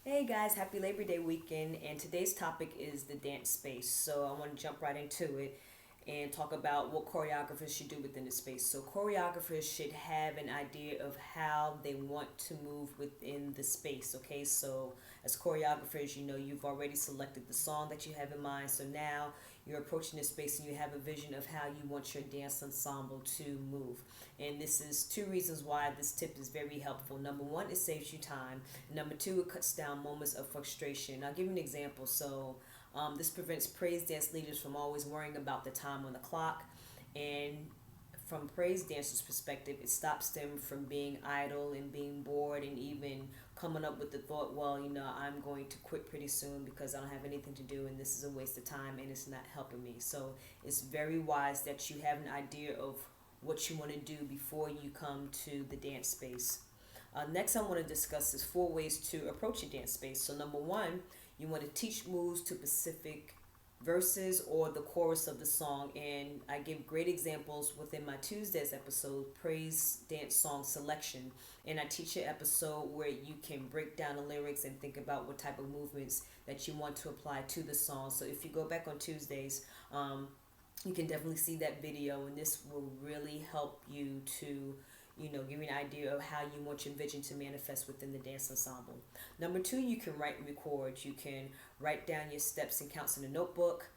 Hey guys, happy Labor Day weekend, and today's topic is the dance space. So I want to jump right into it and talk about what choreographers should do within the space. So choreographers should have an idea of how they want to move within the space. Okay, so as choreographers, you've already selected the song that you have in mind. So now you're approaching the space and you have a vision of how you want your dance ensemble to move. And this is two reasons why this tip is very helpful. Number one, it saves you time. Number two, it cuts down moments of frustration. I'll give you an example. This prevents praise dance leaders from always worrying about the time on the clock. And from praise dancers' perspective, it stops them from being idle and being bored and even coming up with the thought, well, I'm going to quit pretty soon because I don't have anything to do and this is a waste of time and it's not helping me. So it's very wise that you have an idea of what you want to do before you come to the dance space. Next, I want to discuss is four ways to approach a dance space. So, number one, you want to teach moves to specific verses or the chorus of the song. And I give great examples within my Tuesdays episode, Praise Dance Song Selection. And I teach an episode where you can break down the lyrics and think about what type of movements that you want to apply to the song. So, if you go back on Tuesdays, you can definitely see that video, and this will really help you to give you an idea of how you want your vision to manifest within the dance ensemble. Number two, you can write and record. You can write down your steps and counts in a notebook.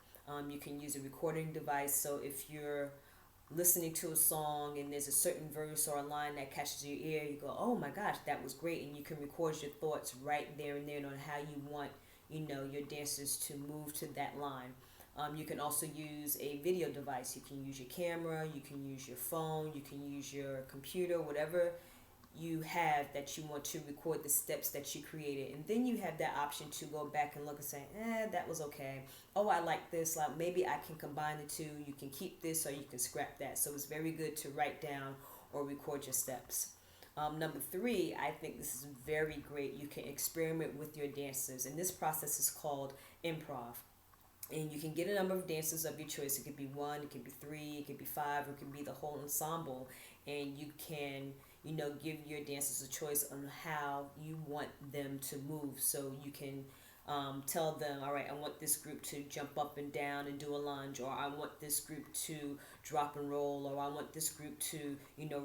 You can use a recording device. So if you're listening to a song and there's a certain verse or a line that catches your ear, you go, oh my gosh, that was great. And you can record your thoughts right there and then on how you want, your dancers to move to that line. You can also use a video device. You can use your camera, you can use your phone, you can use your computer, whatever you have that you want to record the steps that you created. And then you have that option to go back and look and say, that was okay. Oh, I like this. Like maybe I can combine the two. You can keep this or you can scrap that. So it's very good to write down or record your steps. Number three, I think this is very great. You can experiment with your dancers. And this process is called improv, and you can get a number of dancers of your choice. It could be one, it could be three, it could be five, or it could be the whole ensemble. And you can, give your dancers a choice on how you want them to move. So you can tell them, all right, I want this group to jump up and down and do a lunge, or I want this group to drop and roll, or I want this group to,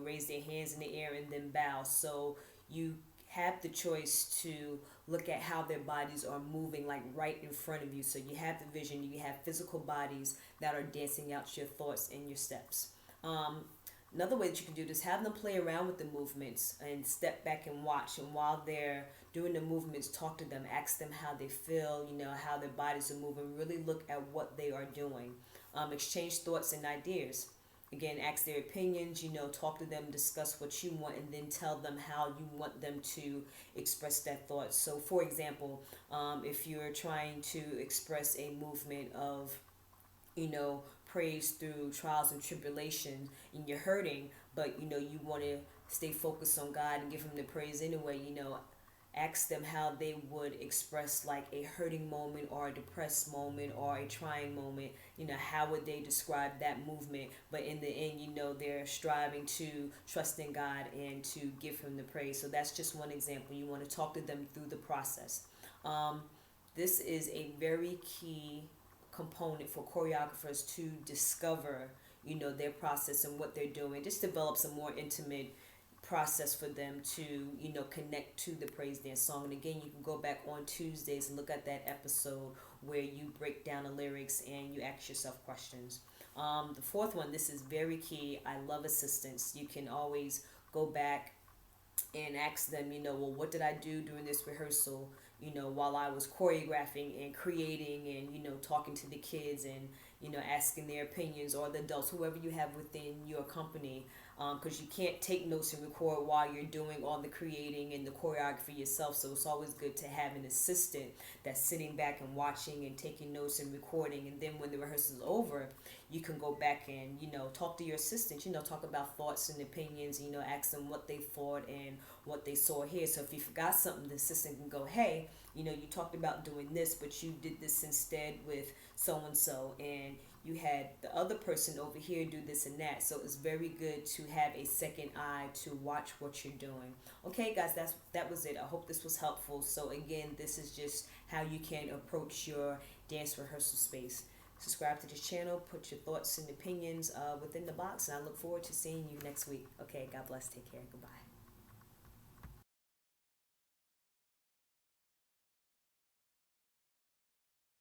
raise their hands in the air and then bow. So you have the choice to look at how their bodies are moving like right in front of you. So you have the vision, you have physical bodies that are dancing out your thoughts and your steps. Another way that you can do this, have them play around with the movements and step back and watch. And while they're doing the movements, talk to them, ask them how they feel, how their bodies are moving. Really look at what they are doing. Exchange thoughts and ideas. Again, ask their opinions, talk to them, discuss what you want, and then tell them how you want them to express that thought. So, for example, if you're trying to express a movement of, praise through trials and tribulation, and you're hurting, but, you want to stay focused on God and give Him the praise anyway, ask them how they would express like a hurting moment or a depressed moment or a trying moment. How would they describe that movement? But in the end, they're striving to trust in God and to give Him the praise. So that's just one example. You want to talk to them through the process. This is a very key component for choreographers to discover, their process and what they're doing. Just develops a more intimate process for them to connect to the praise dance song. And again, you can go back on Tuesdays and look at that episode where you break down the lyrics and you ask yourself questions. The fourth one, this is very key. I love assistants. You can always go back and ask them, well, what did I do during this rehearsal, while I was choreographing and creating and, talking to the kids and, asking their opinions, or the adults, whoever you have within your company, because you can't take notes and record while you're doing all the creating and the choreography yourself. So it's always good to have an assistant that's sitting back and watching and taking notes and recording. And then when the rehearsal is over, you can go back and, talk to your assistant, talk about thoughts and opinions, ask them what they thought and what they saw here. So if you forgot something, the assistant can go, hey, you talked about doing this, but you did this instead with so and so, and you had the other person over here do this and that. So it's very good to have a second eye to watch what you're doing. Okay, guys, that was it. I hope this was helpful. So again, this is just how you can approach your dance rehearsal space. Subscribe to this channel, put your thoughts and opinions within the box, and I look forward to seeing you next week. Okay, God bless. Take care. Goodbye.